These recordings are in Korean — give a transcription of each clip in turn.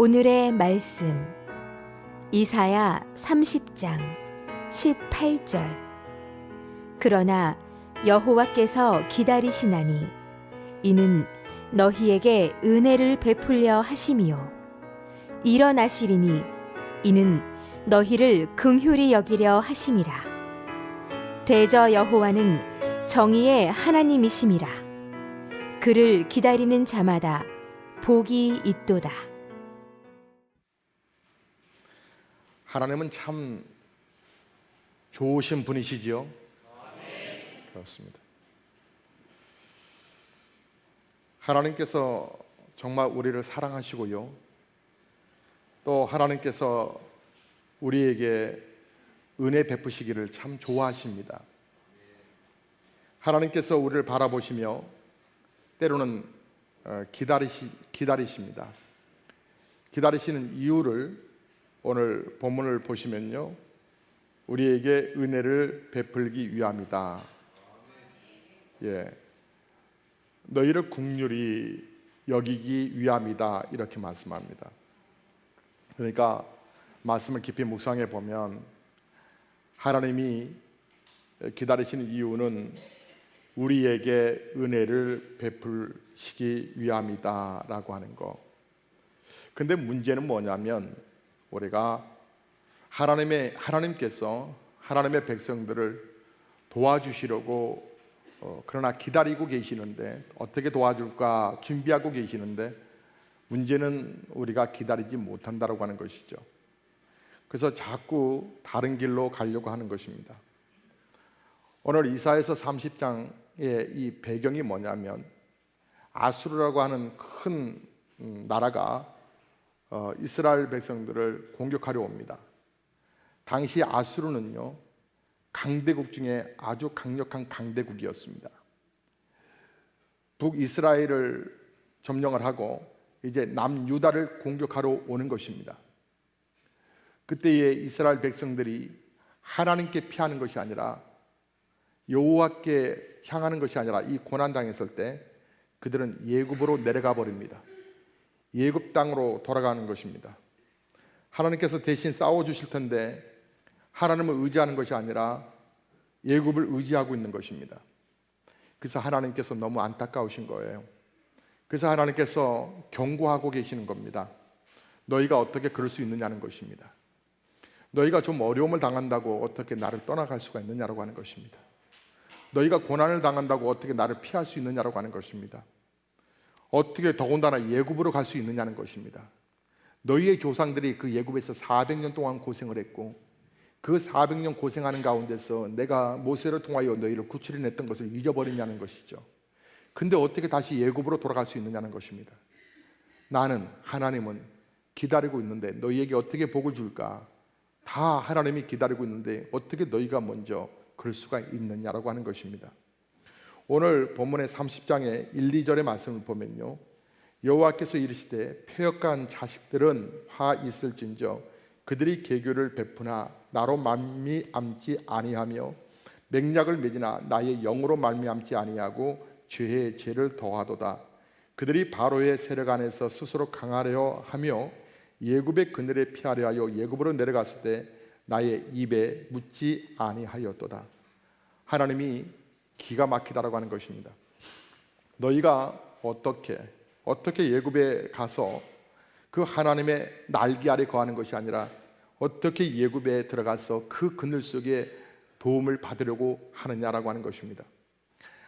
오늘의 말씀 이사야 30장 18절. 그러나 여호와께서 기다리시나니 이는 너희에게 은혜를 베풀려 하심이요 일어나시리니 이는 너희를 긍휼히 여기려 하심이라. 대저 여호와는 정의의 하나님이심이라. 그를 기다리는 자마다 복이 있도다. 하나님은 참 좋으신 분이시지요? 그렇습니다. 하나님께서 정말 우리를 사랑하시고요, 또 하나님께서 우리에게 은혜 베푸시기를 참 좋아하십니다. 하나님께서 우리를 바라보시며 때로는 기다리십니다. 기다리시는 이유를 오늘 본문을 보시면요, 우리에게 은혜를 베풀기 위함이다. 너희를 긍휼히 여기기 위함이다, 이렇게 말씀합니다. 그러니까 말씀을 깊이 묵상해 보면 하나님이 기다리시는 이유는 우리에게 은혜를 베풀시기 위함이다 라고 하는 거. 근데 문제는 뭐냐면 우리가 하나님께서 하나님의 백성들을 도와주시려고 그러나 기다리고 계시는데, 어떻게 도와줄까 준비하고 계시는데 문제는 우리가 기다리지 못한다고 하는 것이죠. 그래서 자꾸 다른 길로 가려고 하는 것입니다. 오늘 이사야서 30장의 이 배경이 뭐냐면 아수르라고 하는 큰 나라가 이스라엘 백성들을 공격하려 옵니다. 당시 아수르는요, 강대국 중에 아주 강력한 강대국이었습니다. 북이스라엘을 점령을 하고 이제 남유다를 공격하러 오는 것입니다. 그때의 이스라엘 백성들이 하나님께 피하는 것이 아니라 여호와께 향하는 것이 아니라 이 고난당했을 때 그들은 예굽으로 내려가 버립니다. 예굽 땅으로 돌아가는 것입니다. 하나님께서 대신 싸워주실 텐데 하나님을 의지하는 것이 아니라 예굽을 의지하고 있는 것입니다. 그래서 하나님께서 너무 안타까우신 거예요. 그래서 하나님께서 경고하고 계시는 겁니다. 너희가 어떻게 그럴 수 있느냐는 것입니다. 너희가 좀 어려움을 당한다고 어떻게 나를 떠나갈 수가 있느냐라고 하는 것입니다. 너희가 고난을 당한다고 어떻게 나를 피할 수 있느냐라고 하는 것입니다. 어떻게 더군다나 예굽으로 갈 수 있느냐는 것입니다. 너희의 조상들이 그 예굽에서 400년 동안 고생을 했고 그 400년 고생하는 가운데서 내가 모세를 통하여 너희를 구출해냈던 것을 잊어버리냐는 것이죠. 근데 어떻게 다시 예굽으로 돌아갈 수 있느냐는 것입니다. 하나님은 기다리고 있는데 너희에게 어떻게 복을 줄까? 다 하나님이 기다리고 있는데 어떻게 너희가 먼저 그럴 수가 있느냐라고 하는 것입니다. 오늘 본문의 30장의 1, 2절의 말씀을 보면요, 여호와께서 이르시되 패역한 자식들은 화 있을진저 그들이 계교를 베푸나 나로 말미암지 아니하며 맹약을 맺으나 나의 영으로 말미암지 아니하고 죄에 죄를 더하도다. 그들이 바로의 세력 안에서 스스로 강하려 하며 예굽의 그늘에 피하려 하여 예굽으로 내려갔을 때 나의 입에 묻지 아니하였도다. 하나님이 기가 막히다라고 하는 것입니다. 너희가 어떻게 예굽에 가서 그 하나님의 날개 아래 거하는 것이 아니라 어떻게 예굽에 들어가서 그 그늘 속에 도움을 받으려고 하느냐라고 하는 것입니다.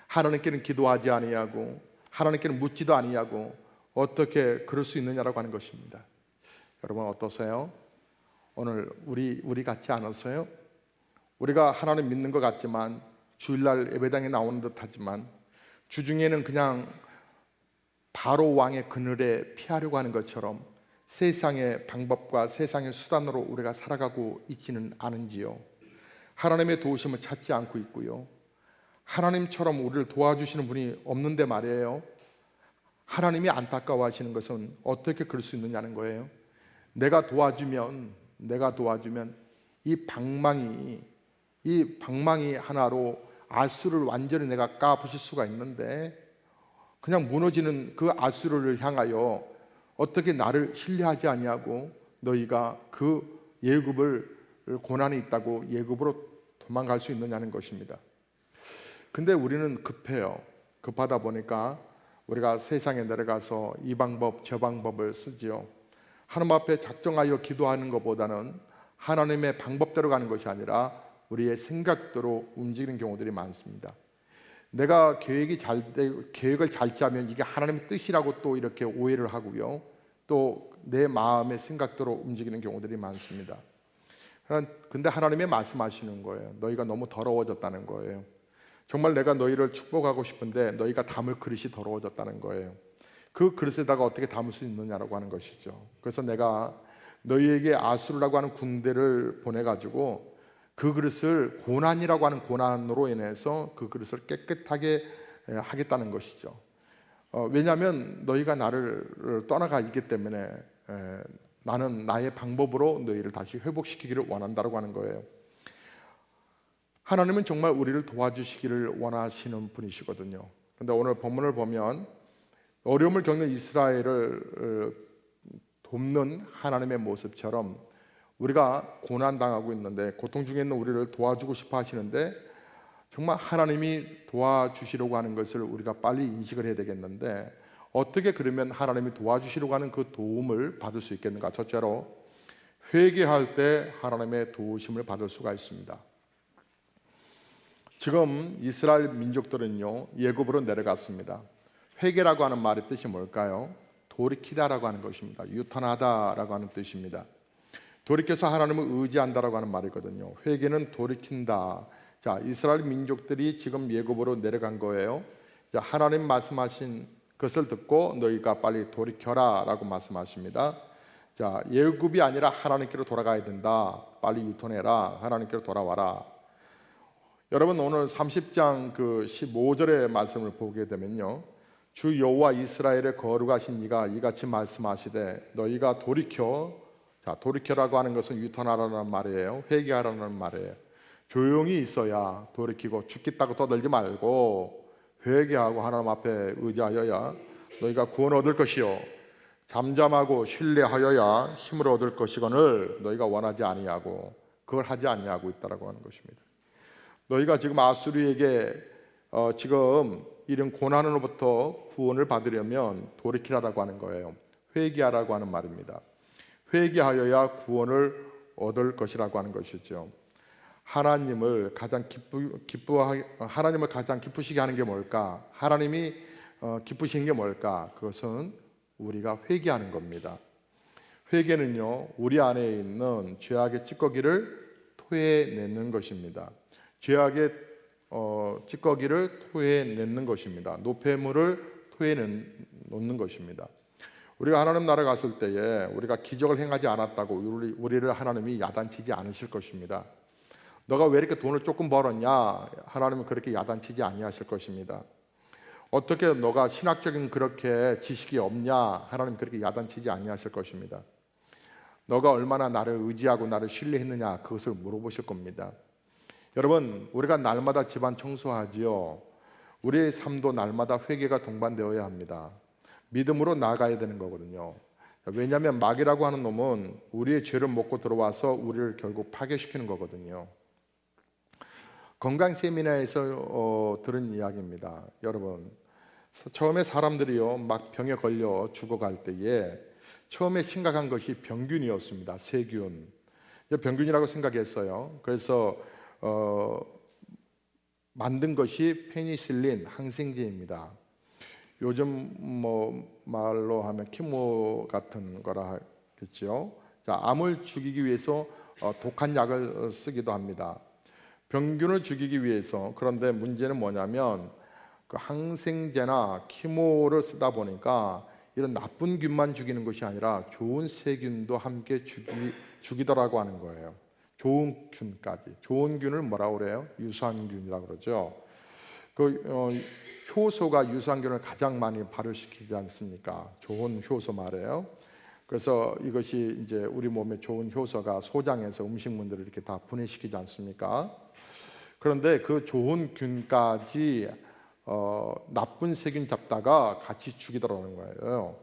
하나님께는 기도하지 아니하고 하나님께는 묻지도 아니하고 어떻게 그럴 수 있느냐라고 하는 것입니다. 여러분 어떠세요? 오늘 우리 같지 않으세요? 우리가 하나님 믿는 것 같지만 주일날 예배당에 나오는 듯 하지만 주중에는 그냥 바로 왕의 그늘에 피하려고 하는 것처럼 세상의 방법과 세상의 수단으로 우리가 살아가고 있지는 않은지요? 하나님의 도우심을 찾지 않고 있고요, 하나님처럼 우리를 도와주시는 분이 없는데 말이에요, 하나님이 안타까워하시는 것은 어떻게 그럴 수 있느냐는 거예요. 내가 도와주면 이 방망이 하나로 아수를 완전히 내가 까부실 수가 있는데 그냥 무너지는 그 아수르를 향하여 어떻게 나를 신뢰하지 아니하고 너희가 그 예굽을 고난이 있다고 예굽으로 도망갈 수 있느냐는 것입니다. 근데 우리는 급해요. 급하다 보니까 우리가 세상에 내려가서 이 방법 저 방법을 쓰지요. 하나님 앞에 작정하여 기도하는 것보다는 하나님의 방법대로 가는 것이 아니라 우리의 생각대로 움직이는 경우들이 많습니다. 내가 계획을 잘 짜면 이게 하나님의 뜻이라고 또 이렇게 오해를 하고요. 또 내 마음의 생각대로 움직이는 경우들이 많습니다. 근데 하나님이 말씀하시는 거예요. 너희가 너무 더러워졌다는 거예요. 정말 내가 너희를 축복하고 싶은데 너희가 담을 그릇이 더러워졌다는 거예요. 그 그릇에다가 어떻게 담을 수 있느냐라고 하는 것이죠. 그래서 내가 너희에게 아수르라고 하는 군대를 보내가지고 그 그릇을 고난이라고 하는 고난으로 인해서 그 그릇을 깨끗하게 하겠다는 것이죠. 왜냐하면 너희가 나를 떠나가 있기 때문에 나는 나의 방법으로 너희를 다시 회복시키기를 원한다고 하는 거예요. 하나님은 정말 우리를 도와주시기를 원하시는 분이시거든요. 그런데 오늘 본문을 보면 어려움을 겪는 이스라엘을 돕는 하나님의 모습처럼 우리가 고난당하고 있는데 고통 중에 있는 우리를 도와주고 싶어 하시는데 정말 하나님이 도와주시려고 하는 것을 우리가 빨리 인식을 해야 되겠는데 어떻게 그러면 하나님이 도와주시려고 하는 그 도움을 받을 수 있겠는가? 첫째로 회개할 때 하나님의 도우심을 받을 수가 있습니다. 지금 이스라엘 민족들은요 예굽으로 내려갔습니다. 회개라고 하는 말의 뜻이 뭘까요? 돌이키다라고 하는 것입니다. 유턴하다라고 하는 뜻입니다. 돌이켜서 하나님을 의지한다라고 하는 말이거든요. 회개는 돌이킨다. 자, 이스라엘 민족들이 지금 예굽으로 내려간 거예요. 자, 하나님 말씀하신 것을 듣고 너희가 빨리 돌이켜라 라고 말씀하십니다. 자, 예굽이 아니라 하나님께로 돌아가야 된다. 빨리 유턴해라. 하나님께로 돌아와라. 여러분 오늘 30장 그 15절의 말씀을 보게 되면요. 주 여호와 이스라엘의 거룩하신 이가 이같이 말씀하시되 너희가 돌이켜. 자, 돌이켜라고 하는 것은 유턴하라는 말이에요. 회개하라는 말이에요. 조용히 있어야 돌이키고 죽겠다고 떠들지 말고 회개하고 하나님 앞에 의지하여야 너희가 구원 얻을 것이요 잠잠하고 신뢰하여야 힘을 얻을 것이거늘 너희가 원하지 아니하고 그걸 하지 아니하고 있다라고 하는 것입니다. 너희가 지금 아수르에게 지금 이런 고난으로부터 구원을 받으려면 돌이키라라고 하는 거예요. 회개하라고 하는 말입니다. 회개하여야 구원을 얻을 것이라고 하는 것이죠. 하나님을 가장 기쁘시게 하는 게 뭘까? 하나님이 기쁘신 게 뭘까? 그것은 우리가 회개하는 겁니다. 회개는요, 우리 안에 있는 죄악의 찌꺼기를 토해내는 것입니다. 죄악의 찌꺼기를 토해내는 것입니다. 노폐물을 토해내는 것입니다. 우리가 하나님 나라 갔을 때에 우리가 기적을 행하지 않았다고 우리를 하나님이 야단치지 않으실 것입니다. 너가 왜 이렇게 돈을 조금 벌었냐? 하나님은 그렇게 야단치지 아니하실 것입니다. 어떻게 너가 신학적인 그렇게 지식이 없냐? 하나님 그렇게 야단치지 아니하실 것입니다. 너가 얼마나 나를 의지하고 나를 신뢰했느냐? 그것을 물어보실 겁니다. 여러분, 우리가 날마다 집안 청소하지요. 우리의 삶도 날마다 회개가 동반되어야 합니다. 믿음으로 나아가야 되는 거거든요. 왜냐하면 마귀라고 하는 놈은 우리의 죄를 먹고 들어와서 우리를 결국 파괴시키는 거거든요. 건강 세미나에서 들은 이야기입니다. 여러분, 처음에 사람들이요 막 병에 걸려 죽어갈 때에 처음에 심각한 것이 병균이었습니다. 세균. 병균이라고 생각했어요. 그래서 만든 것이 페니실린 항생제입니다. 요즘 뭐 말로 하면 키모 같은 거라 하겠죠. 자, 암을 죽이기 위해서 독한 약을 쓰기도 합니다. 병균을 죽이기 위해서. 그런데 문제는 뭐냐면 그 항생제나 키모를 쓰다 보니까 이런 나쁜 균만 죽이는 것이 아니라 좋은 세균도 함께 죽이더라고 하는 거예요. 좋은 균까지. 좋은 균을 뭐라고 그래요? 유산균이라고 그러죠. 효소가 유산균을 가장 많이 발효시키지 않습니까? 좋은 효소 말이에요. 그래서 이것이 이제 우리 몸에 좋은 효소가 소장해서 음식물들을 이렇게 다 분해시키지 않습니까? 그런데 그 좋은 균까지 나쁜 세균 잡다가 같이 죽이더라는 거예요.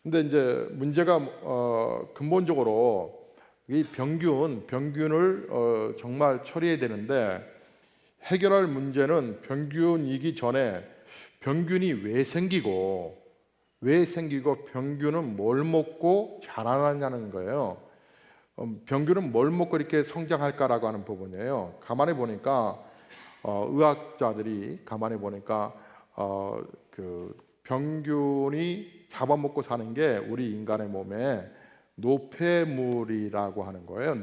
근데 이제 문제가 근본적으로 이 병균을 정말 처리해야 되는데, 해결할 문제는 병균이기 전에 병균이 왜 생기고 병균은 뭘 먹고 자라나냐는 거예요. 병균은 뭘 먹고 이렇게 성장할까라고 하는 부분이에요. 가만히 보니까 의학자들이 가만히 보니까 그 병균이 잡아먹고 사는 게 우리 인간의 몸에 노폐물이라고 하는 거예요.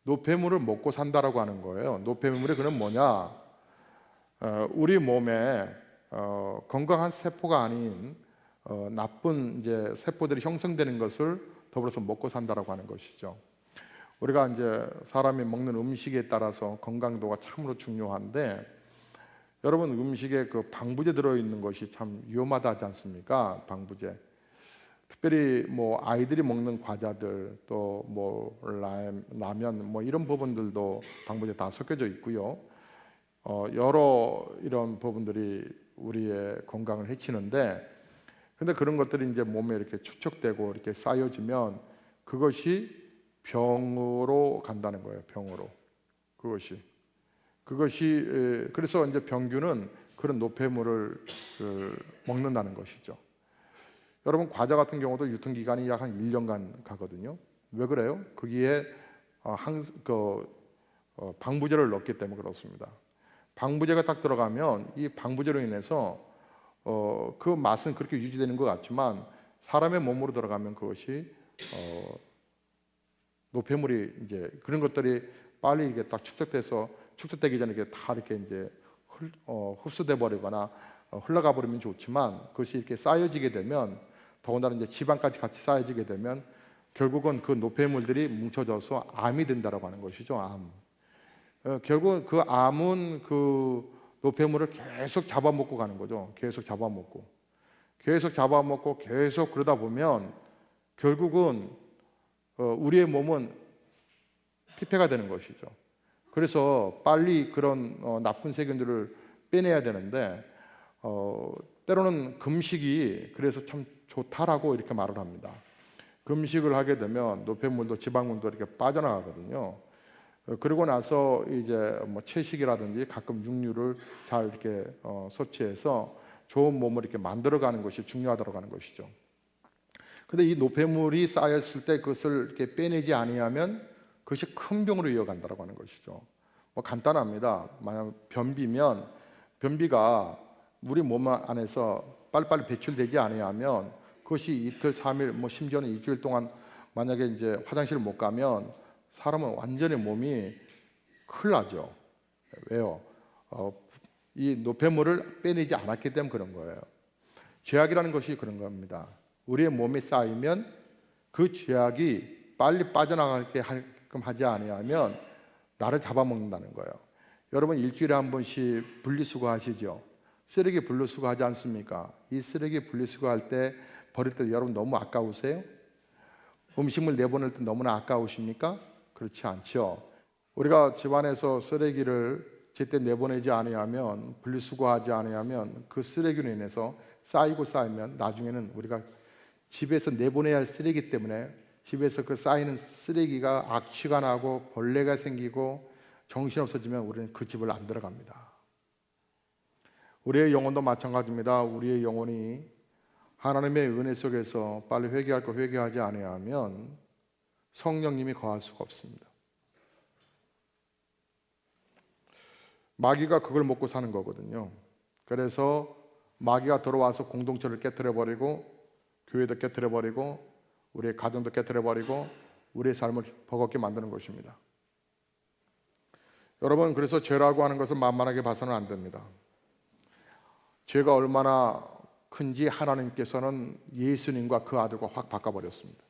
노폐물을 먹고 산다라고 하는 거예요. 노폐물이 그럼 뭐냐? 우리 몸에 건강한 세포가 아닌 나쁜 이제 세포들이 형성되는 것을 더불어서 먹고 산다라고 하는 것이죠. 우리가 이제 사람이 먹는 음식에 따라서 건강도가 참으로 중요한데, 여러분 음식에 그 방부제 들어있는 것이 참 위험하다 하지 않습니까? 방부제. 특별히 뭐 아이들이 먹는 과자들, 또 뭐 라면 뭐 이런 부분들도 방부제 다 섞여져 있고요. 여러 이런 부분들이 우리의 건강을 해치는데, 근데 그런 것들이 이제 몸에 이렇게 축적되고 이렇게 쌓여지면 그것이 병으로 간다는 거예요. 병으로. 그것이 그래서 이제 병균은 그런 노폐물을 먹는다는 것이죠. 여러분 과자 같은 경우도 유통기간이 약 한 1년간 가거든요. 왜 그래요? 거기에 방부제를 넣기 때문에 그렇습니다. 방부제가 딱 들어가면 이 방부제로 인해서 그 맛은 그렇게 유지되는 것 같지만 사람의 몸으로 들어가면 그것이 노폐물이 이제 그런 것들이 빨리 이게 딱 축적되기 전에 이게 다 이렇게 이제 흡수돼 버리거나 흘러가 버리면 좋지만, 그것이 이렇게 쌓여지게 되면, 더군다나 이제 지방까지 같이 쌓여지게 되면 결국은 그 노폐물들이 뭉쳐져서 암이 된다라고 하는 것이죠. 암. 결국 그 암은 그 노폐물을 계속 잡아먹고 가는 거죠. 계속 잡아먹고 계속 그러다 보면 결국은 우리의 몸은 피폐가 되는 것이죠. 그래서 빨리 그런 나쁜 세균들을 빼내야 되는데, 때로는 금식이 그래서 참 좋다라고 이렇게 말을 합니다. 금식을 하게 되면 노폐물도 지방물도 이렇게 빠져나가거든요. 그러고 나서 이제 뭐 채식이라든지 가끔 육류를 잘 이렇게 섭취해서 좋은 몸을 이렇게 만들어가는 것이 중요하다고 하는 것이죠. 근데 이 노폐물이 쌓였을 때 그것을 이렇게 빼내지 아니하면 그것이 큰 병으로 이어간다고 하는 것이죠. 뭐 간단합니다. 만약 변비가 우리 몸 안에서 빨리빨리 배출되지 아니하면 그것이 이틀, 3일, 뭐 심지어는 일주일 동안 만약에 이제 화장실을 못 가면 사람은 완전히 몸이 큰일 나죠. 왜요? 이 노폐물을 빼내지 않았기 때문에 그런 거예요. 죄악이라는 것이 그런 겁니다. 우리의 몸에 쌓이면 그 죄악이 빨리 빠져나가게 하게끔 하지 아니하면 나를 잡아먹는다는 거예요. 여러분 일주일에 한 번씩 분리수거 하시죠? 쓰레기 분리수거 하지 않습니까? 이 쓰레기 분리수거할 때 버릴 때 여러분 너무 아까우세요? 음식물 내보낼 때 너무나 아까우십니까? 그렇지 않죠. 우리가 집안에서 쓰레기를 제때 내보내지 아니하면, 분리수거하지 아니하면 그 쓰레기로 인해서 쌓이면 나중에는 우리가 집에서 내보내야 할 쓰레기 때문에 집에서 그 쌓이는 쓰레기가 악취가 나고 벌레가 생기고 정신없어지면 우리는 그 집을 안 들어갑니다. 우리의 영혼도 마찬가지입니다. 우리의 영혼이 하나님의 은혜 속에서 빨리 회개할 거 회개하지 아니하면 성령님이 거할 수가 없습니다. 마귀가 그걸 먹고 사는 거거든요. 그래서 마귀가 들어와서 공동체를 깨트려버리고, 교회도 깨트려버리고, 우리의 가정도 깨트려버리고, 우리의 삶을 버겁게 만드는 것입니다. 여러분, 그래서 죄라고 하는 것은 만만하게 봐서는 안 됩니다. 죄가 얼마나 큰지 하나님께서는 예수님과 그 아들과 확 바꿔버렸습니다.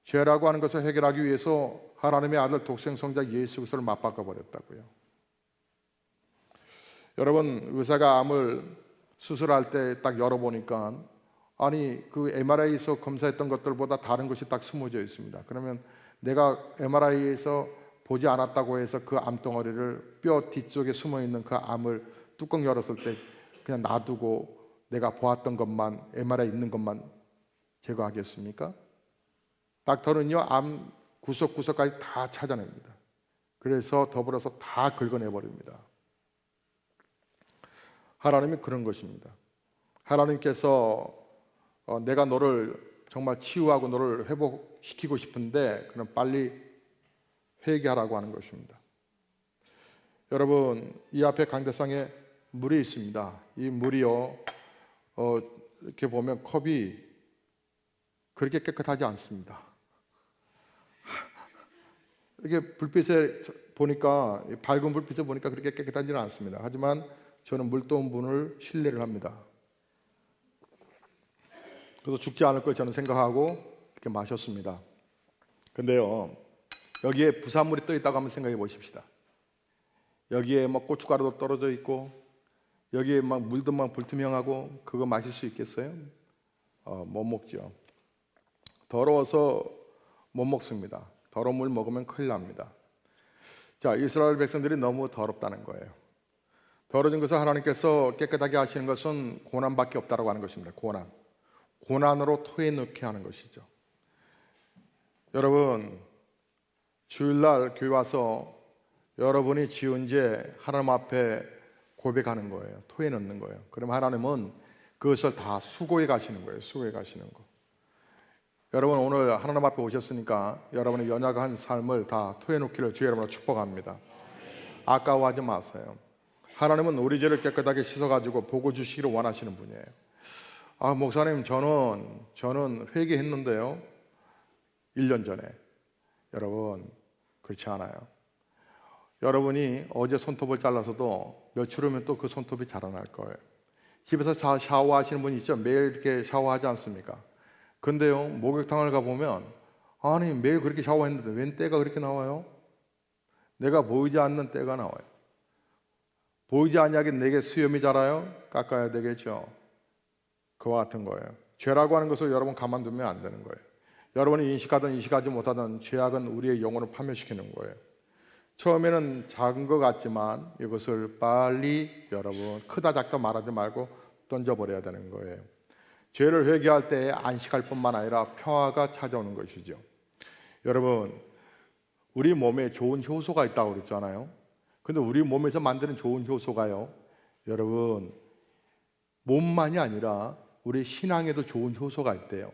죄라고 하는 것을 해결하기 위해서 하나님의 아들 독생성자 예수 그리스도를 맞바꿔버렸다고요. 여러분, 의사가 암을 수술할 때 딱 열어보니까 아니 그 MRI에서 검사했던 것들보다 다른 것이 딱 숨어져 있습니다. 그러면 내가 MRI에서 보지 않았다고 해서 그 암덩어리를 뼈 뒤쪽에 숨어있는 그 암을 뚜껑 열었을 때 그냥 놔두고 내가 보았던 것만, MRI 있는 것만 제거하겠습니까? 닥터는요, 암 구석구석까지 다 찾아냅니다. 그래서 더불어서 다 긁어내버립니다. 하나님이 그런 것입니다. 하나님께서 내가 너를 정말 치유하고 너를 회복시키고 싶은데 그럼 빨리 회개하라고 하는 것입니다. 여러분, 이 앞에 강대상에 물이 있습니다. 이 물이요, 이렇게 보면 컵이 그렇게 깨끗하지 않습니다. 이렇게 불빛에 보니까, 밝은 불빛에 보니까 그렇게 깨끗하지는 않습니다. 하지만 저는 물떠온 분을 신뢰를 합니다. 그래서 죽지 않을 걸 저는 생각하고 이렇게 마셨습니다. 근데요, 여기에 부산물이 떠 있다고 한번 생각해 보십시다. 여기에 막 고춧가루도 떨어져 있고 여기에 막 물도 막 불투명하고 그거 마실 수 있겠어요? 못 먹죠. 더러워서 못 먹습니다. 더러운 물 먹으면 큰일 납니다. 자, 이스라엘 백성들이 너무 더럽다는 거예요. 더러진 것을 하나님께서 깨끗하게 하시는 것은 고난밖에 없다라고 하는 것입니다. 고난으로 토해넣게 하는 것이죠. 여러분, 주일날 교회 와서 여러분이 지은 죄 하나님 앞에 고백하는 거예요. 토해넣는 거예요. 그럼 하나님은 그것을 다 수고해 가시는 거예요. 수고해 가시는 거. 여러분, 오늘 하나님 앞에 오셨으니까 여러분의 연약한 삶을 다 토해놓기를 주의 이름으로 축복합니다. 아까워하지 마세요. 하나님은 우리 죄를 깨끗하게 씻어가지고 복을 주시기를 원하시는 분이에요. 목사님, 저는 회개했는데요, 1년 전에. 여러분, 그렇지 않아요. 여러분이 어제 손톱을 잘라서도 며칠 후면 또 그 손톱이 자라날 거예요. 집에서 샤워하시는 분이 있죠. 매일 이렇게 샤워하지 않습니까? 근데요, 목욕탕을 가보면 아니 매일 그렇게 샤워했는데 웬 때가 그렇게 나와요? 내가 보이지 않는 때가 나와요. 보이지 않냐게 내게 수염이 자라요? 깎아야 되겠죠. 그와 같은 거예요. 죄라고 하는 것을 여러분 가만두면 안 되는 거예요. 여러분이 인식하든 인식하지 못하든 죄악은 우리의 영혼을 파멸시키는 거예요. 처음에는 작은 것 같지만 이것을 빨리 여러분 크다 작다 말하지 말고 던져버려야 되는 거예요. 죄를 회개할 때 안식할 뿐만 아니라 평화가 찾아오는 것이죠. 여러분, 우리 몸에 좋은 효소가 있다고 그랬잖아요. 근데 우리 몸에서 만드는 좋은 효소가요, 여러분 몸만이 아니라 우리 신앙에도 좋은 효소가 있대요.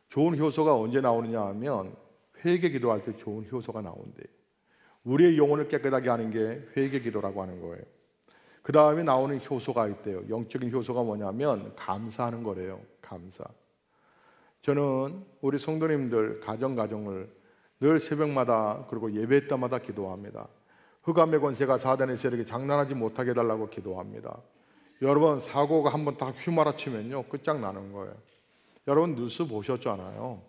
좋은 효소가 언제 나오느냐 하면 회개 기도할 때 좋은 효소가 나온대요. 우리의 영혼을 깨끗하게 하는 게 회개 기도라고 하는 거예요. 그 다음에 나오는 효소가 있대요. 영적인 효소가 뭐냐면 감사하는 거래요. 감사. 저는 우리 성도님들 가정을 늘 새벽마다 그리고 예배 때마다 기도합니다. 흑암의 권세가 사단의 세력이 장난하지 못하게 해달라고 기도합니다. 여러분, 사고가 한번 딱 휘몰아치면요 끝장나는 거예요. 여러분 뉴스 보셨잖아요.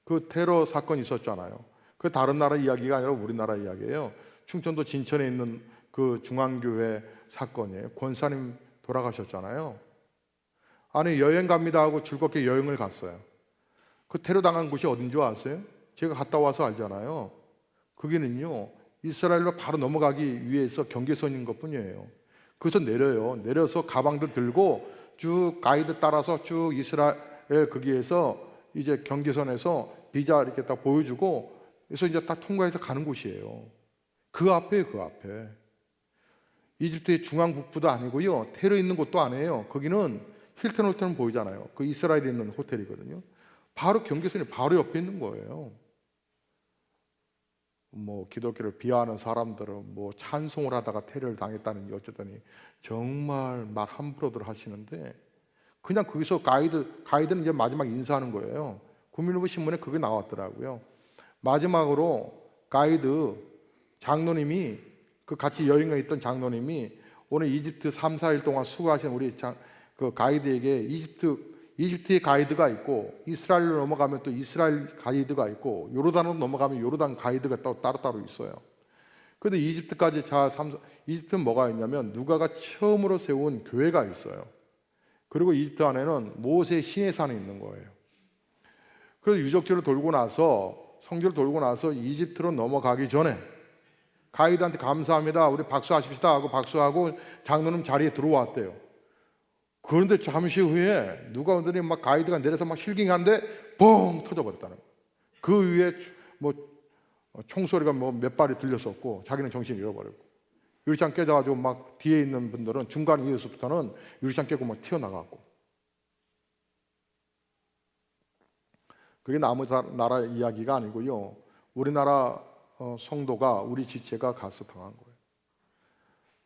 그 테러 사건 있었잖아요. 그 다른 나라 이야기가 아니라 우리나라 이야기예요. 충청도 진천에 있는 그 중앙교회 사건이에요. 권사님 돌아가셨잖아요. 아니 여행 갑니다 하고 즐겁게 여행을 갔어요. 그 테러 당한 곳이 어딘 줄 아세요? 제가 갔다 와서 알잖아요. 거기는요 이스라엘로 바로 넘어가기 위해서 경계선인 것뿐이에요. 거기서 내려서 가방도 들고 쭉 가이드 따라서 쭉 이스라엘 거기에서 이제 경계선에서 비자 이렇게 딱 보여주고 그래서 이제 딱 통과해서 가는 곳이에요. 그 앞에 이집트의 중앙 북부도 아니고요, 테러 있는 곳도 아니에요. 거기는 힐튼 호텔은 보이잖아요. 그 이스라엘에 있는 호텔이거든요. 바로 경계선이 바로 옆에 있는 거예요. 뭐 기독교를 비하하는 사람들은 뭐 찬송을 하다가 테러를 당했다는 어쩌더니 정말 말 함부로들 하시는데, 그냥 거기서 가이드는 이제 마지막 인사하는 거예요. 국민일보 신문에 그게 나왔더라고요. 마지막으로 가이드 장로님이, 그 같이 여행에 있던 장로님이 오늘 이집트 3, 4일 동안 수고하신 우리 그 가이드에게 이집트의 가이드가 있고, 이스라엘로 넘어가면 또 이스라엘 가이드가 있고, 요르단으로 넘어가면 요르단 가이드가 또 따로따로 있어요. 그런데 이집트까지 이집트는 뭐가 있냐면 누가가 처음으로 세운 교회가 있어요. 그리고 이집트 안에는 모세 시내산이 있는 거예요. 그래서 유적지를 돌고 나서, 성지를 돌고 나서 이집트로 넘어가기 전에 가이드한테 감사합니다, 우리 박수하십시다 하고 박수하고 장로님 자리에 들어왔대요. 그런데 잠시 후에 누가 오더니 막 가이드가 내려서 막 실갱이하는데 뻥 터져버렸다는 거예요. 그 위에 뭐 총소리가 뭐 몇 발이 들렸었고 자기는 정신을 잃어버렸고 유리창 깨져가지고 막 뒤에 있는 분들은 중간 위에서부터는 유리창 깨고 막 튀어나갔고 그게 아무 나라 이야기가 아니고요. 우리나라 성도가 우리 지체가 가서 당한 거예요.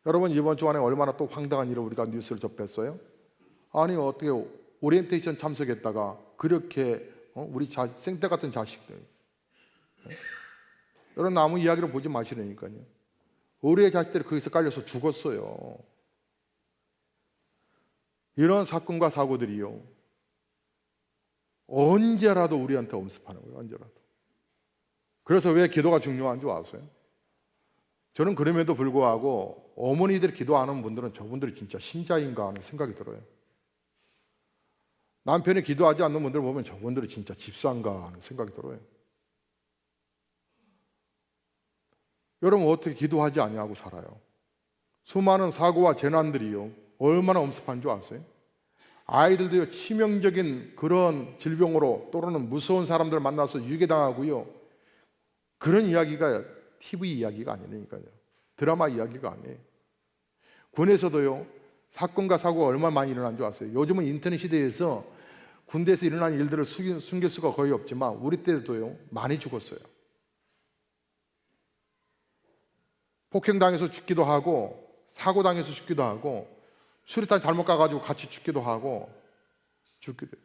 여러분 이번 주 안에 얼마나 또 황당한 일을 우리가 뉴스를 접했어요? 아니 어떻게 오리엔테이션 참석했다가 그렇게 우리 생태 같은 자식들 여러분 아무 이야기를 보지 마시라니까요. 우리의 자식들이 거기서 깔려서 죽었어요. 이런 사건과 사고들이요 언제라도 우리한테 엄습하는 거예요. 언제라도. 그래서 왜 기도가 중요한 줄 아세요? 저는 그럼에도 불구하고 어머니들이 기도하는 분들은 저분들이 진짜 신자인가 하는 생각이 들어요. 남편이 기도하지 않는 분들 보면 저분들이 진짜 집사인가 하는 생각이 들어요. 여러분 어떻게 기도하지 않냐고 살아요? 수많은 사고와 재난들이요 얼마나 엄습한 줄 아세요? 아이들도요 치명적인 그런 질병으로 또는 무서운 사람들 만나서 유괴당하고요 그런 이야기가 TV 이야기가 아니니까요. 드라마 이야기가 아니에요. 군에서도요 사건과 사고가 얼마나 많이 일어난 줄 아세요? 요즘은 인터넷 시대에서 군대에서 일어난 일들을 숨길 수가 거의 없지만 우리 때도요 많이 죽었어요. 폭행당해서 죽기도 하고 사고당해서 죽기도 하고 수류탄 잘못 가가지고 같이 죽기도 하고 죽기도 해요.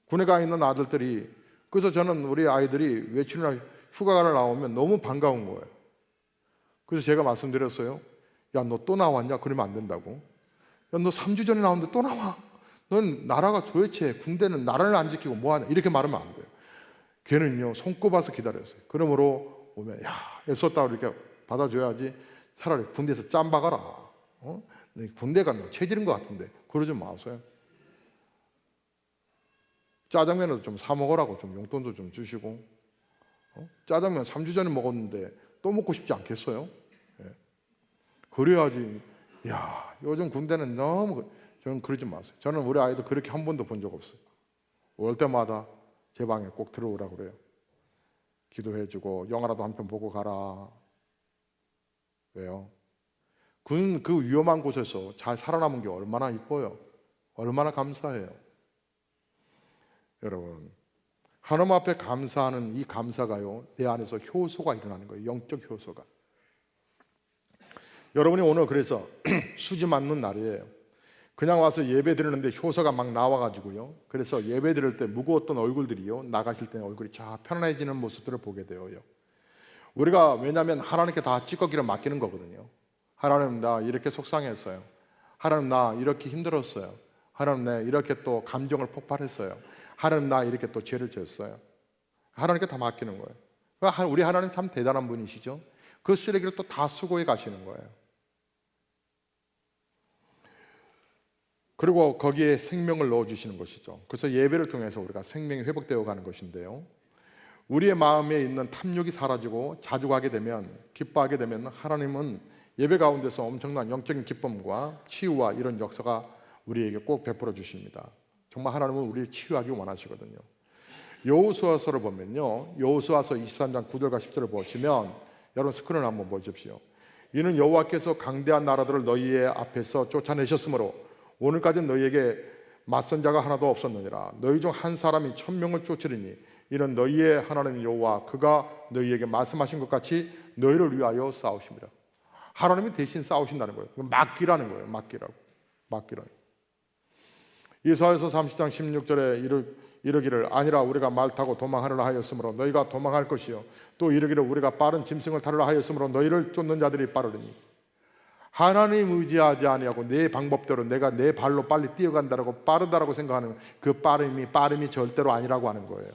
군에 가 있는 아들들이 그래서 저는 우리 아이들이 외출이나 휴가를 나오면 너무 반가운 거예요. 그래서 제가 말씀드렸어요. 야, 너 또 나왔냐? 그러면 안 된다고. 야, 너 3주 전에 나왔는데 또 나와. 넌 나라가 도대체 군대는 나라를 안 지키고 뭐하냐? 이렇게 말하면 안 돼요. 걔는요 손꼽아서 기다렸어요. 그러므로 오면 야 애썼다 이렇게 받아줘야지. 차라리 군대에서 짬 박아라. 군대가 너 체질인 것 같은데 그러지 마세요. 짜장면도 좀 사 먹으라고 좀 용돈도 좀 주시고 짜장면 3주 전에 먹었는데 또 먹고 싶지 않겠어요? 예. 그래야지. 야 요즘 군대는 너무 저는 그러지 마세요. 저는 우리 아이도 그렇게 한 번도 본 적 없어요. 올 때마다 제 방에 꼭 들어오라고 그래요. 기도해주고 영화라도 한 편 보고 가라. 왜요? 그 위험한 곳에서 잘 살아남은 게 얼마나 이뻐요. 얼마나 감사해요. 여러분 하나님 앞에 감사하는 이 감사가요 내 안에서 효소가 일어나는 거예요. 영적 효소가. 여러분이 오늘 그래서 수지 맞는 날이에요. 그냥 와서 예배 드리는데 효소가 막 나와가지고요 그래서 예배 드릴 때 무거웠던 얼굴들이요 나가실 때는 얼굴이 쫙 편안해지는 모습들을 보게 돼요. 우리가 왜냐하면 하나님께 다 찌꺼기를 맡기는 거거든요. 하나님 나 이렇게 속상했어요. 하나님 나 이렇게 힘들었어요. 하나님 나 이렇게 또 감정을 폭발했어요. 하나님 나 이렇게 또 죄를 지었어요. 하나님께 다 맡기는 거예요. 우리 하나님 참 대단한 분이시죠. 그 쓰레기를 또 다 수고해 가시는 거예요. 그리고 거기에 생명을 넣어주시는 것이죠. 그래서 예배를 통해서 우리가 생명이 회복되어 가는 것인데요 우리의 마음에 있는 탐욕이 사라지고 자족하게 되면 기뻐하게 되면 하나님은 예배 가운데서 엄청난 영적인 기쁨과 치유와 이런 역사가 우리에게 꼭 베풀어 주십니다. 정말 하나님은 우리를 치유하기 원하시거든요. 여호수아서를 보면요 여호수아서 23장 9절과 10절을 보시면 여러분 스크린을 한번 보십시오. 이는 여호와께서 강대한 나라들을 너희의 앞에서 쫓아내셨으므로 오늘까지는 너희에게 맞선 자가 하나도 없었느니라. 너희 중 한 사람이 1000명을 쫓으리니 이는 너희의 하나님 여호와 그가 너희에게 말씀하신 것 같이 너희를 위하여 싸우십니다. 하나님이 대신 싸우신다는 거예요. 맡기라는 거예요. 맡기라는. 이사야서 30장 16절에 이르기를 아니라 우리가 말 타고 도망하려라 하였으므로 너희가 도망할 것이요 또 이르기를 우리가 빠른 짐승을 타려라 하였으므로 너희를 쫓는 자들이 빠르리니 하나님 의지하지 아니하고 내 방법대로 내가 내 발로 빨리 뛰어간다라고 빠르다라고 생각하는 그 빠름이 절대로 아니라고 하는 거예요.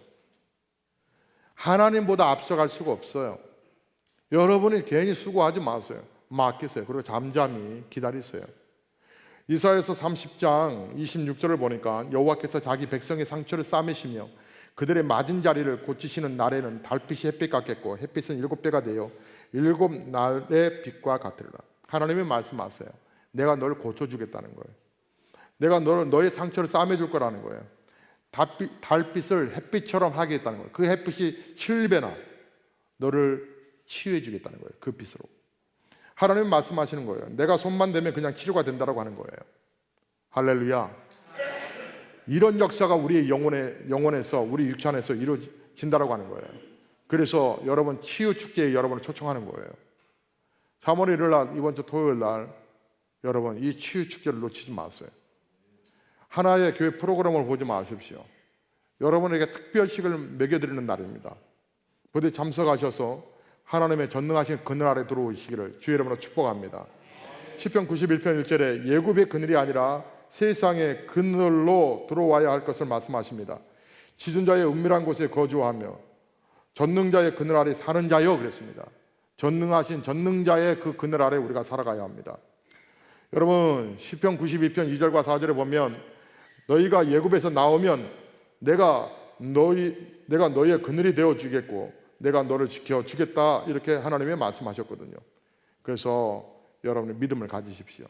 하나님보다 앞서갈 수가 없어요. 여러분이 괜히 수고하지 마세요. 맡기세요. 그리고 잠잠히 기다리세요. 이사야서 30장 26절을 보니까 여호와께서 자기 백성의 상처를 싸매시며 그들의 맞은 자리를 고치시는 날에는 달빛이 햇빛 같겠고 햇빛은 7배가 되어 7날의 빛과 같으리라. 하나님이 말씀하세요. 내가 널 고쳐주겠다는 거예요. 내가 너의 상처를 싸매줄 거라는 거예요. 달빛을 햇빛처럼 하게 했다는 거예요. 그 햇빛이 7배나 너를 치유해 주겠다는 거예요. 그 빛으로. 하나님은 말씀하시는 거예요. 내가 손만 대면 그냥 치료가 된다라고 하는 거예요. 할렐루야. 이런 역사가 우리의 영혼에서, 우리 육체 안에서 이루어진다라고 하는 거예요. 그래서 여러분 치유 축제에 여러분을 초청하는 거예요. 3월 1일 날, 이번 주 토요일 날 여러분 이 치유 축제를 놓치지 마세요. 하나의 교회 프로그램을 보지 마십시오. 여러분에게 특별식을 먹여드리는 날입니다. 부디 참석하셔서 하나님의 전능하신 그늘 아래 들어오시기를 주의 이름으로 축복합니다. 시편 91편 1절에 예굽의 그늘이 아니라 세상의 그늘로 들어와야 할 것을 말씀하십니다. 지존자의 은밀한 곳에 거주하며 전능자의 그늘 아래 사는 자여 그랬습니다. 전능하신 전능자의 그 그늘 아래 우리가 살아가야 합니다. 여러분 시편 92편 2절과 4절에 보면 너희가 예굽에서 나오면 내가 너희의 그늘이 되어 주겠고 내가 너를 지켜 주겠다 이렇게 하나님이 말씀하셨거든요. 그래서 여러분의 믿음을 가지십시오.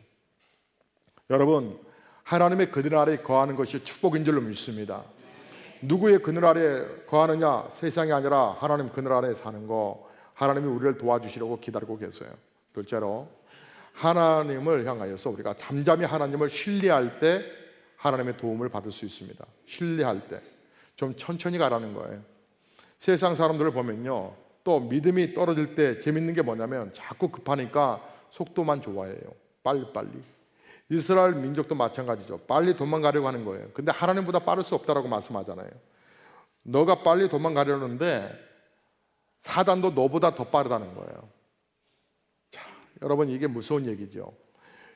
여러분 하나님의 그늘 아래 거하는 것이 축복인 줄로 믿습니다. 누구의 그늘 아래 거하느냐? 세상이 아니라 하나님 그늘 아래 사는 거. 하나님이 우리를 도와주시려고 기다리고 계세요. 둘째로 하나님을 향하여서 우리가 잠잠히 하나님을 신뢰할 때 하나님의 도움을 받을 수 있습니다. 신뢰할 때 좀 천천히 가라는 거예요. 세상 사람들을 보면요, 또 믿음이 떨어질 때 재밌는 게 뭐냐면 자꾸 급하니까 속도만 좋아해요. 빨리빨리. 이스라엘 민족도 마찬가지죠. 빨리 도망가려고 하는 거예요. 근데 하나님보다 빠를 수 없다라고 말씀하잖아요. 너가 빨리 도망가려는데 사단도 너보다 더 빠르다는 거예요. 자, 여러분 이게 무서운 얘기죠.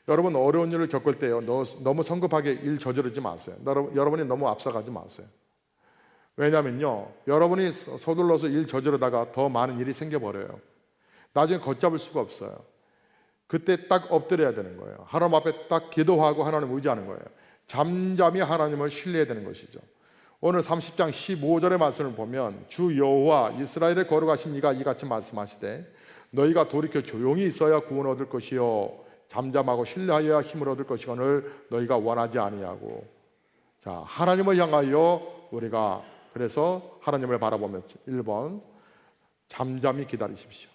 여러분 어려운 일을 겪을 때요, 너무 성급하게 일 저지르지 마세요. 여러분이 너무 앞서가지 마세요. 왜냐면요, 여러분이 서둘러서 일 저지르다가 더 많은 일이 생겨버려요. 나중에 걷잡을 수가 없어요. 그때 딱 엎드려야 되는 거예요. 하나님 앞에 딱 기도하고 하나님 의지하는 거예요. 잠잠히 하나님을 신뢰해야 되는 것이죠. 오늘 30장 15절의 말씀을 보면 주 여호와 이스라엘의 거룩하신 이가 이같이 말씀하시되 너희가 돌이켜 조용히 있어야 구원 얻을 것이요 잠잠하고 신뢰하여야 힘을 얻을 것이거늘 너희가 원하지 아니하고. 자, 하나님을 향하여 우리가 그래서 하나님을 바라보면 1번 잠잠히 기다리십시오.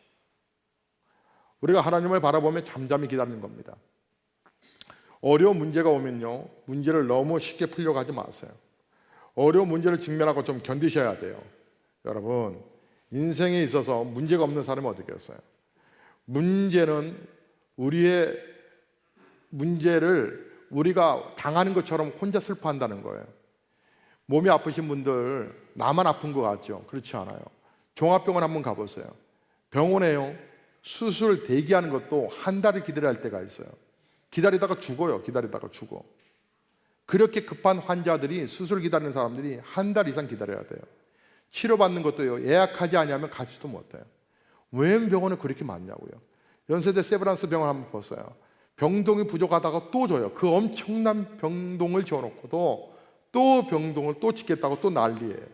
우리가 하나님을 바라보며 잠잠히 기다리는 겁니다. 어려운 문제가 오면요, 문제를 너무 쉽게 풀려고 하지 마세요. 어려운 문제를 직면하고 좀 견디셔야 돼요. 여러분 인생에 있어서 문제가 없는 사람이 어디겠어요? 문제는 우리의 문제를 우리가 당하는 것처럼 혼자 슬퍼한다는 거예요. 몸이 아프신 분들 나만 아픈 것 같죠? 그렇지 않아요. 종합병원 한번 가보세요. 병원에요, 수술 대기하는 것도 한 달을 기다려야 할 때가 있어요. 기다리다가 죽어요. 기다리다가 죽어. 그렇게 급한 환자들이, 수술 기다리는 사람들이 한 달 이상 기다려야 돼요. 치료받는 것도요, 예약하지 않으면 가지도 못해요. 왜 병원에 그렇게 많냐고요. 연세대 세브란스 병원 한번 보세요. 병동이 부족하다가 또 줘요. 그 엄청난 병동을 지어놓고도 또 병동을 또 짓겠다고 또 난리예요.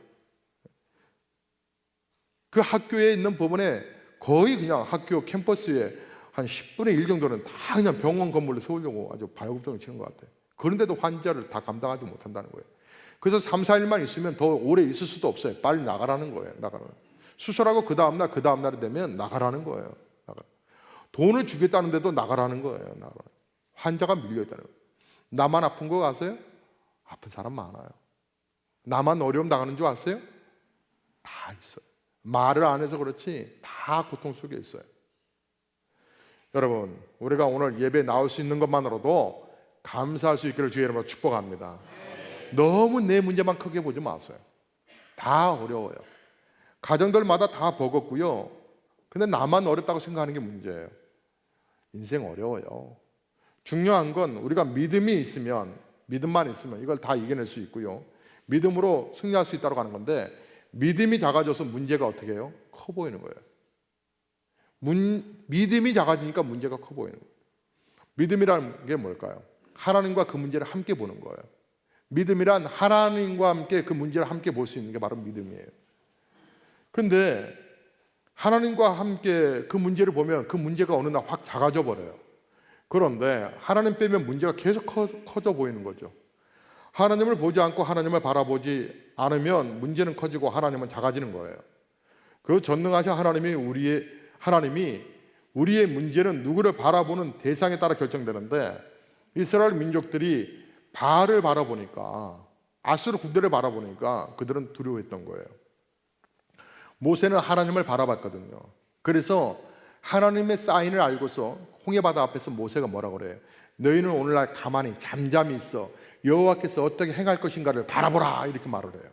그 학교에 있는 부분에 거의 그냥 학교 캠퍼스에 한 10분의 1 정도는 다 그냥 병원 건물을 세우려고 아주 발굽정을 치는 것 같아요. 그런데도 환자를 다 감당하지 못한다는 거예요. 그래서 3, 4일만 있으면 더 오래 있을 수도 없어요. 빨리 나가라는 거예요. 나가라는. 수술하고 그 다음날이 되면 나가라는 거예요. 돈을 주겠다는데도 나가라는 거예요. 환자가 밀려있다는 거예요. 나만 아픈 거 아세요? 아픈 사람 많아요. 나만 어려움 당하는 줄 아세요? 다 있어요. 말을 안 해서 그렇지 다 고통 속에 있어요. 여러분 우리가 오늘 예배 나올 수 있는 것만으로도 감사할 수 있기를 주의 이름으로 축복합니다. 너무 내 문제만 크게 보지 마세요. 다 어려워요. 가정들마다 다 버겁고요. 근데 나만 어렵다고 생각하는 게 문제예요. 인생 어려워요. 중요한 건 우리가 믿음만 있으면 이걸 다 이겨낼 수 있고요. 믿음으로 승리할 수 있다고 하는 건데 믿음이 작아져서 문제가 어떻게 해요? 커 보이는 거예요. 믿음이 작아지니까 문제가 커 보이는 거예요. 믿음이라는 게 뭘까요? 하나님과 그 문제를 함께 보는 거예요. 믿음이란 하나님과 함께 그 문제를 함께 볼 수 있는 게 바로 믿음이에요. 그런데 하나님과 함께 그 문제를 보면 그 문제가 어느 날 확 작아져 버려요. 그런데 하나님 빼면 문제가 계속 커져 보이는 거죠. 하나님을 보지 않고 하나님을 바라보지 않으면 문제는 커지고 하나님은 작아지는 거예요. 그 전능하신 하나님이 우리의 문제는 누구를 바라보는 대상에 따라 결정되는데, 이스라엘 민족들이 바알을 바라보니까, 아수르 군대를 바라보니까 그들은 두려워했던 거예요. 모세는 하나님을 바라봤거든요. 그래서 하나님의 사인을 알고서 홍해바다 앞에서 모세가 뭐라고 그래요? 너희는 오늘날 가만히 잠잠히 있어 여호와께서 어떻게 행할 것인가를 바라보라, 이렇게 말을 해요.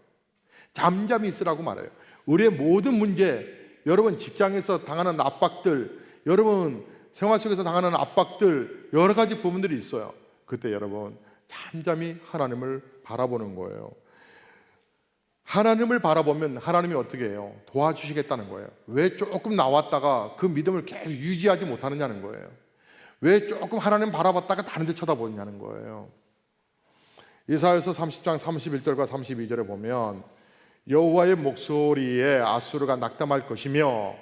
잠잠히 있으라고 말해요. 우리의 모든 문제, 여러분 직장에서 당하는 압박들, 여러분 생활 속에서 당하는 압박들, 여러 가지 부분들이 있어요. 그때 여러분 잠잠히 하나님을 바라보는 거예요. 하나님을 바라보면 하나님이 어떻게 해요? 도와주시겠다는 거예요. 왜 조금 나왔다가 그 믿음을 계속 유지하지 못하느냐는 거예요. 왜 조금 하나님 바라봤다가 다른 데 쳐다보느냐는 거예요. 이사야서 30장 31절과 32절에 보면 여호와의 목소리에 아수르가 낙담할 것이며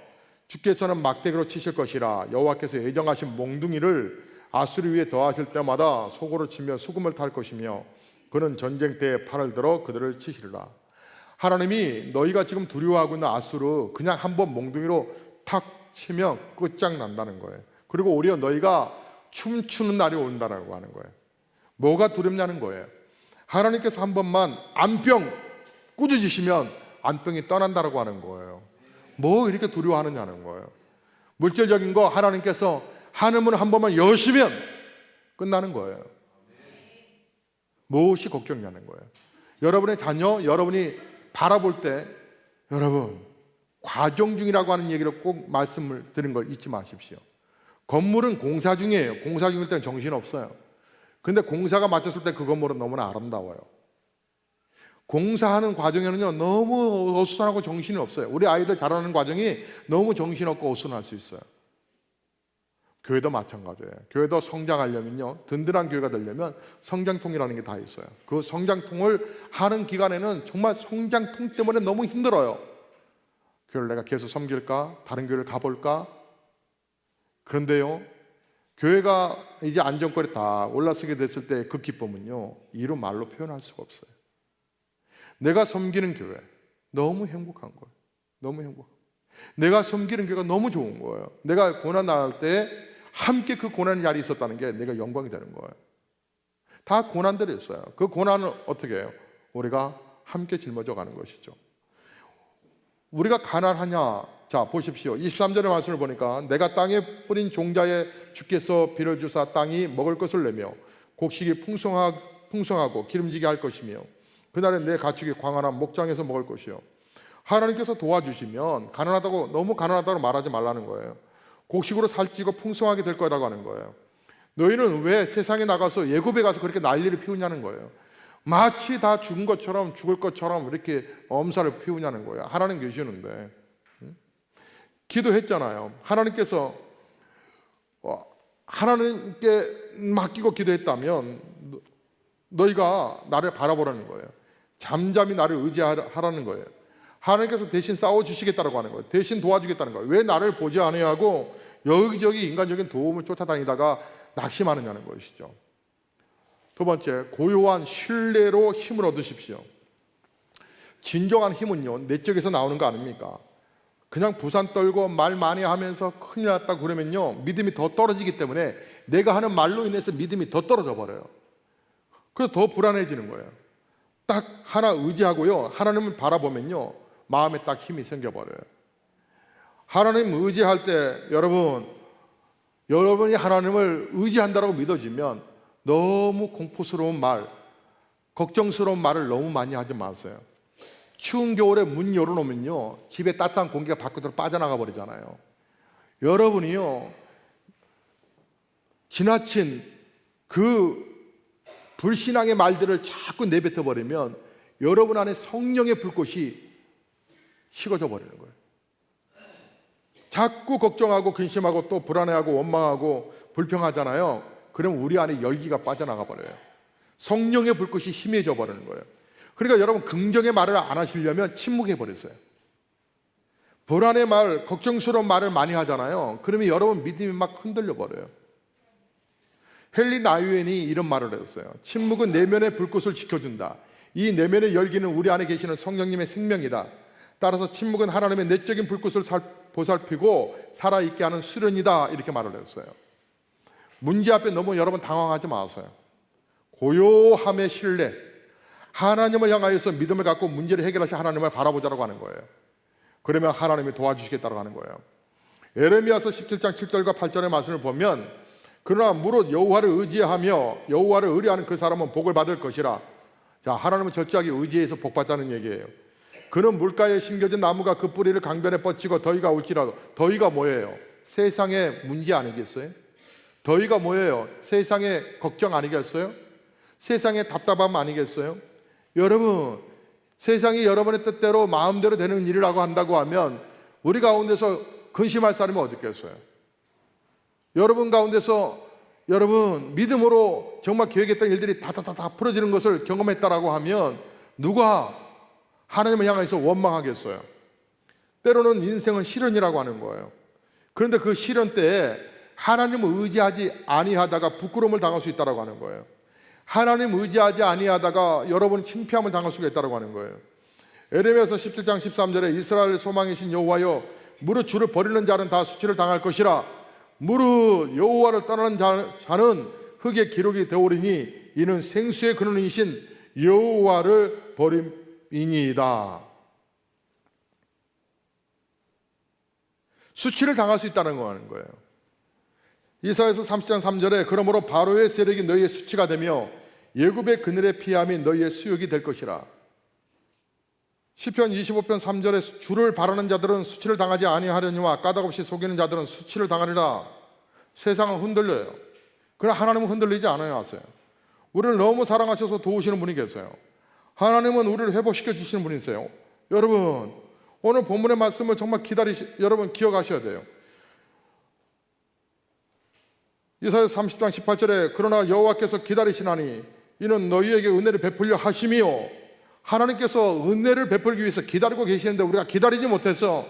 주께서는 막대기로 치실 것이라. 여호와께서 예정하신 몽둥이를 아수르 위에 더하실 때마다 소고로 치며 수금을 탈 것이며 그는 전쟁 때에 팔을 들어 그들을 치시리라. 하나님이 너희가 지금 두려워하고 있는 아수르 그냥 한번 몽둥이로 탁 치면 끝장난다는 거예요. 그리고 오히려 너희가 춤추는 날이 온다라고 하는 거예요. 뭐가 두렵냐는 거예요. 하나님께서 한 번만 안병 꾸짖으시면 안병이 떠난다라고 하는 거예요. 뭐 이렇게 두려워하느냐는 거예요. 물질적인 거 하나님께서 한음을 한 번만 여시면 끝나는 거예요. 무엇이 걱정이냐는 거예요. 여러분의 자녀, 여러분이 바라볼 때 여러분 과정 중이라고 하는 얘기를 꼭 말씀을 드린 걸 잊지 마십시오. 건물은 공사 중이에요. 공사 중일 때는 정신없어요. 그런데 공사가 마쳤을 때 그 건물은 너무나 아름다워요. 공사하는 과정에는요 너무 어수선하고 정신이 없어요. 우리 아이들 자라는 과정이 너무 정신없고 어수선할 수 있어요. 교회도 마찬가지예요. 교회도 성장하려면요, 든든한 교회가 되려면 성장통이라는 게 다 있어요. 그 성장통을 하는 기간에는 정말 성장통 때문에 너무 힘들어요. 교회를 내가 계속 섬길까? 다른 교회를 가볼까? 그런데요, 교회가 이제 안정권에 다 올라서게 됐을 때 그 기쁨은요 이루 말로 표현할 수가 없어요. 내가 섬기는 교회 너무 행복한 거예요. 너무 행복. 내가 섬기는 교회가 너무 좋은 거예요. 내가 고난 당할 때 함께 그 고난의 자리에 있었다는 게 내가 영광이 되는 거예요. 다 고난들이 있어요. 그 고난을 어떻게 해요? 우리가 함께 짊어져 가는 것이죠. 우리가 가난하냐? 자, 보십시오. 23절의 말씀을 보니까 내가 땅에 뿌린 종자에 주께서 비를 주사 땅이 먹을 것을 내며 곡식이 풍성하고 기름지게 할 것이며 그날에 내 가축이 광활한 목장에서 먹을 것이요. 하나님께서 도와주시면 가난하다고, 너무 가난하다고 말하지 말라는 거예요. 곡식으로 살찌고 풍성하게 될 거라고 하는 거예요. 너희는 왜 세상에 나가서 예굽에 가서 그렇게 난리를 피우냐는 거예요. 마치 다 죽은 것처럼, 죽을 것처럼 이렇게 엄살을 피우냐는 거예요. 하나님 계시는데. 기도했잖아요. 하나님께서 하나님께 맡기고 기도했다면 너희가 나를 바라보라는 거예요. 잠잠히 나를 의지하라는 거예요. 하나님께서 대신 싸워주시겠다고 하는 거예요. 대신 도와주겠다는 거예요. 왜 나를 보지 아니하고 여기저기 인간적인 도움을 쫓아다니다가 낙심하느냐는 것이죠. 두 번째, 고요한 신뢰로 힘을 얻으십시오. 진정한 힘은요 내적에서 나오는 거 아닙니까? 그냥 부산 떨고 말 많이 하면서 큰일 났다 그러면요 믿음이 더 떨어지기 때문에 내가 하는 말로 인해서 믿음이 더 떨어져 버려요. 그래서 더 불안해지는 거예요. 딱 하나 의지하고요 하나님을 바라보면요 마음에 딱 힘이 생겨버려요. 하나님 의지할 때 여러분이 하나님을 의지한다고 믿어지면 너무 공포스러운 말, 걱정스러운 말을 너무 많이 하지 마세요. 추운 겨울에 문 열어놓으면요 집에 따뜻한 공기가 밖으로 빠져나가 버리잖아요. 여러분이요 지나친 그 불신앙의 말들을 자꾸 내뱉어 버리면 여러분 안에 성령의 불꽃이 식어져 버리는 거예요. 자꾸 걱정하고 근심하고 또 불안해하고 원망하고 불평하잖아요. 그럼 우리 안에 열기가 빠져나가 버려요. 성령의 불꽃이 희미해져 버리는 거예요. 그러니까 여러분 긍정의 말을 안 하시려면 침묵해 버리세요. 불안의 말, 걱정스러운 말을 많이 하잖아요. 그러면 여러분 믿음이 막 흔들려 버려요. 헨리 나유엔이 이런 말을 했어요. 침묵은 내면의 불꽃을 지켜준다. 이 내면의 열기는 우리 안에 계시는 성령님의 생명이다. 따라서 침묵은 하나님의 내적인 불꽃을 보살피고 살아있게 하는 수련이다. 이렇게 말을 했어요. 문제 앞에 너무 여러분 당황하지 마세요. 고요함의 신뢰, 하나님을 향하여서 믿음을 갖고 문제를 해결하신 하나님을 바라보자라고 하는 거예요. 그러면 하나님이 도와주시겠다고 하는 거예요. 에레미야서 17장 7절과 8절의 말씀을 보면 그러나 무릇 여호와를 의지하며 여호와를 의뢰하는 그 사람은 복을 받을 것이라. 자, 하나님은 철저하게 의지해서 복 받자는 얘기예요. 그는 물가에 심겨진 나무가 그 뿌리를 강변에 뻗치고 더위가 올지라도. 더위가 뭐예요? 세상의 문제 아니겠어요? 더위가 뭐예요? 세상의 걱정 아니겠어요? 세상의 답답함 아니겠어요? 여러분, 세상이 여러분의 뜻대로 마음대로 되는 일이라고 한다고 하면 우리 가운데서 근심할 사람이 어디 있겠어요? 여러분 가운데서 여러분 믿음으로 정말 계획했던 일들이 다 풀어지는 것을 경험했다라고 하면 누가 하나님을 향해서 원망하겠어요? 때로는 인생은 시련이라고 하는 거예요. 그런데 그 시련 때에 하나님을 의지하지 아니하다가 부끄러움을 당할 수 있다라고 하는 거예요. 하나님 의지하지 아니하다가 여러분 창피함을 당할 수가 있다라고 하는 거예요. 에레미야서 17장 13절에 이스라엘 소망이신 여호와여 무릇 주를 버리는 자는 다 수치를 당할 것이라. 무릇 여호와를 떠나는 자는 흙의 기록이 되오리니 이는 생수의 근원이신 여호와를 버림이니이다. 수치를 당할 수 있다는 거예요. 이사야서 30장 3절에 그러므로 바로의 세력이 너희의 수치가 되며 예굽의 그늘의 피함이 너희의 수욕이 될 것이라. 시편 25편 3절에 주를 바라는 자들은 수치를 당하지 아니하려니와 까닭없이 속이는 자들은 수치를 당하리라. 세상은 흔들려요. 그러나 하나님은 흔들리지 않아요. 아세요? 우리를 너무 사랑하셔서 도우시는 분이 계세요. 하나님은 우리를 회복시켜 주시는 분이세요. 여러분, 오늘 본문의 말씀을 정말 여러분 기억하셔야 돼요. 이사야서 30장 18절에 그러나 여호와께서 기다리시나니 이는 너희에게 은혜를 베풀려 하심이요. 하나님께서 은혜를 베풀기 위해서 기다리고 계시는데 우리가 기다리지 못해서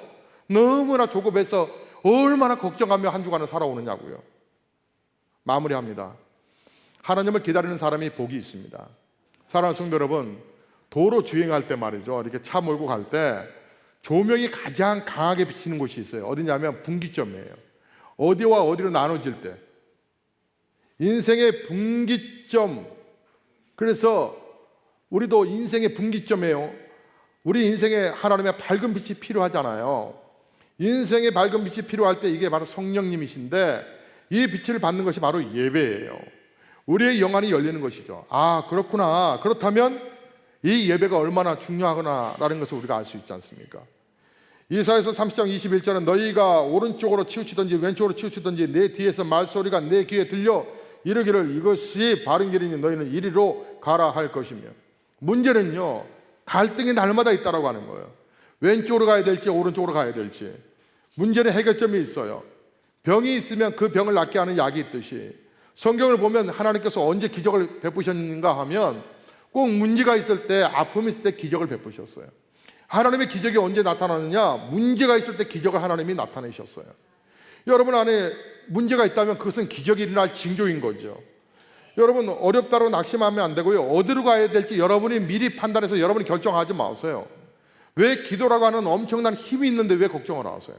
너무나 조급해서 얼마나 걱정하며 한 주간을 살아오느냐고요. 마무리합니다. 하나님을 기다리는 사람이 복이 있습니다. 사랑하는 성도 여러분, 도로 주행할 때 말이죠, 이렇게 차 몰고 갈 때 조명이 가장 강하게 비치는 곳이 있어요. 어디냐면 분기점이에요. 어디와 어디로 나눠질 때 인생의 분기점. 그래서 우리도 인생의 분기점이에요. 우리 인생에 하나님의 밝은 빛이 필요하잖아요. 인생의 밝은 빛이 필요할 때 이게 바로 성령님이신데 이 빛을 받는 것이 바로 예배예요. 우리의 영안이 열리는 것이죠. 아, 그렇구나. 그렇다면 이 예배가 얼마나 중요하구나라는 것을 우리가 알 수 있지 않습니까? 이사야서 30장 21절은 너희가 오른쪽으로 치우치든지 왼쪽으로 치우치든지 내 뒤에서 말소리가 내 귀에 들려 이르기를 이것이 바른 길이니 너희는 이리로 가라 할 것이며. 문제는요, 갈등이 날마다 있다라고 하는 거예요. 왼쪽으로 가야 될지 오른쪽으로 가야 될지. 문제는 해결점이 있어요. 병이 있으면 그 병을 낫게 하는 약이 있듯이 성경을 보면 하나님께서 언제 기적을 베푸셨는가 하면 꼭 문제가 있을 때, 아픔이 있을 때 기적을 베푸셨어요. 하나님의 기적이 언제 나타나느냐? 문제가 있을 때 기적을 하나님이 나타내셨어요. 여러분 안에 문제가 있다면 그것은 기적이 일어날 징조인 거죠. 여러분 어렵다고 낙심하면 안 되고요. 어디로 가야 될지 여러분이 미리 판단해서 여러분이 결정하지 마세요. 왜 기도라고 하는 엄청난 힘이 있는데 왜 걱정을 하세요?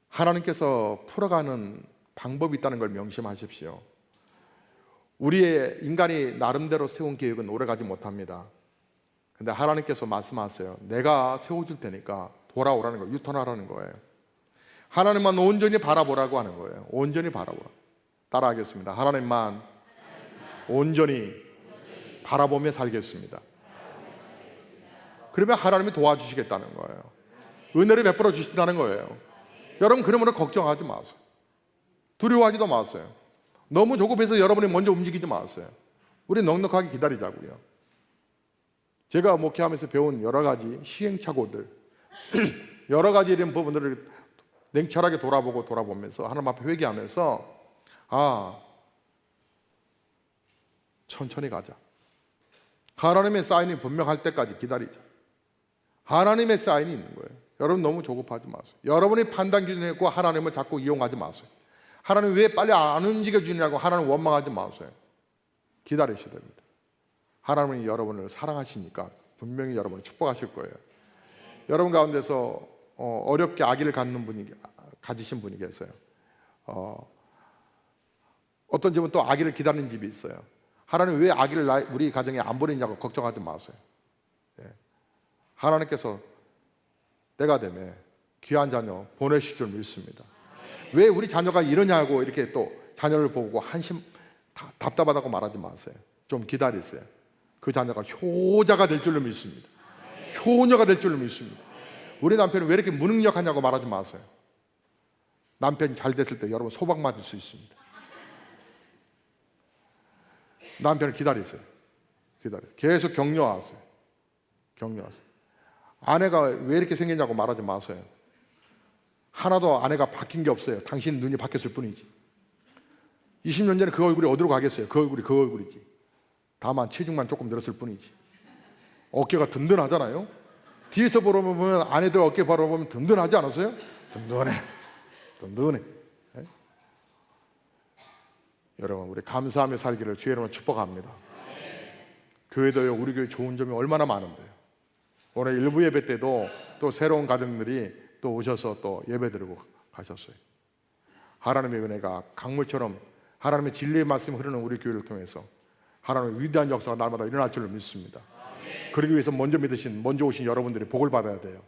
하나님께서 풀어가는 방법이 있다는 걸 명심하십시오. 우리의 인간이 나름대로 세운 계획은 오래가지 못합니다. 근데 하나님께서 말씀하세요. 내가 세워줄 테니까 돌아오라는 거예요. 유턴하라는 거예요. 하나님만 온전히 바라보라고 하는 거예요. 온전히 바라보라. 따라하겠습니다. 하나님만 온전히 바라보며 살겠습니다. 그러면 하나님이 도와주시겠다는 거예요. 은혜를 베풀어 주신다는 거예요. 여러분 그러므로 걱정하지 마세요. 두려워하지도 마세요. 너무 조급해서 여러분이 먼저 움직이지 마세요. 우리 넉넉하게 기다리자고요. 제가 목회하면서 배운 여러 가지 시행착오들 여러 가지 이런 부분들을 냉철하게 돌아보면서 하나님 앞에 회개하면서 천천히 가자. 하나님의 사인이 분명할 때까지 기다리자. 하나님의 사인이 있는 거예요. 여러분 너무 조급하지 마세요. 여러분이 판단 기준에 있고 하나님을 자꾸 이용하지 마세요. 하나님 왜 빨리 안 움직여주냐고 하나님 원망하지 마세요. 기다리셔야 됩니다. 하나님은 여러분을 사랑하시니까 분명히 여러분을 축복하실 거예요. 여러분 가운데서 어렵게 아기를 가지신 분이 계세요. 어떤 집은 또 아기를 기다리는 집이 있어요. 하나님 왜 아기를 우리 가정에 안 보내냐고 걱정하지 마세요. 하나님께서 때가 되면 귀한 자녀 보내실 줄 믿습니다. 왜 우리 자녀가 이러냐고 이렇게 또 자녀를 보고 답답하다고 말하지 마세요. 좀 기다리세요. 그 자녀가 효자가 될 줄로 믿습니다. 효녀가 될 줄로 믿습니다. 우리 남편은 왜 이렇게 무능력하냐고 말하지 마세요. 남편이 잘 됐을 때 여러분 소박 맞을 수 있습니다. 남편을 기다리세요. 계속 격려하세요. 아내가 왜 이렇게 생겼냐고 말하지 마세요. 하나도 아내가 바뀐 게 없어요. 당신 눈이 바뀌었을 뿐이지. 20년 전에 그 얼굴이 어디로 가겠어요? 그 얼굴이지. 다만 체중만 조금 늘었을 뿐이지. 어깨가 든든하잖아요. 뒤에서 보면 아내들 어깨 바라보면 든든하지 않았어요? 든든해. 여러분 우리 감사하며 살기를 주의 이름으로 축복합니다. 교회도요, 우리 교회 좋은 점이 얼마나 많은데요. 오늘 일부 예배 때도 또 새로운 가정들이 또 오셔서 또 예배 드리고 가셨어요. 하나님의 은혜가 강물처럼 하나님의 진리의 말씀이 흐르는 우리 교회를 통해서 하나님의 위대한 역사가 날마다 일어날 줄로 믿습니다. 그러기 위해서 먼저 오신 여러분들이 복을 받아야 돼요.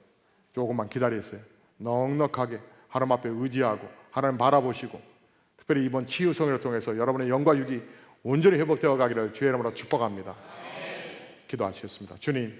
조금만 기다리세요. 넉넉하게 하나님 앞에 의지하고 하나님 바라보시고, 특별히 이번 치유성회를 통해서 여러분의 영과 육이 온전히 회복되어 가기를 주의 이름으로 축복합니다. 기도하시겠습니다. 주님,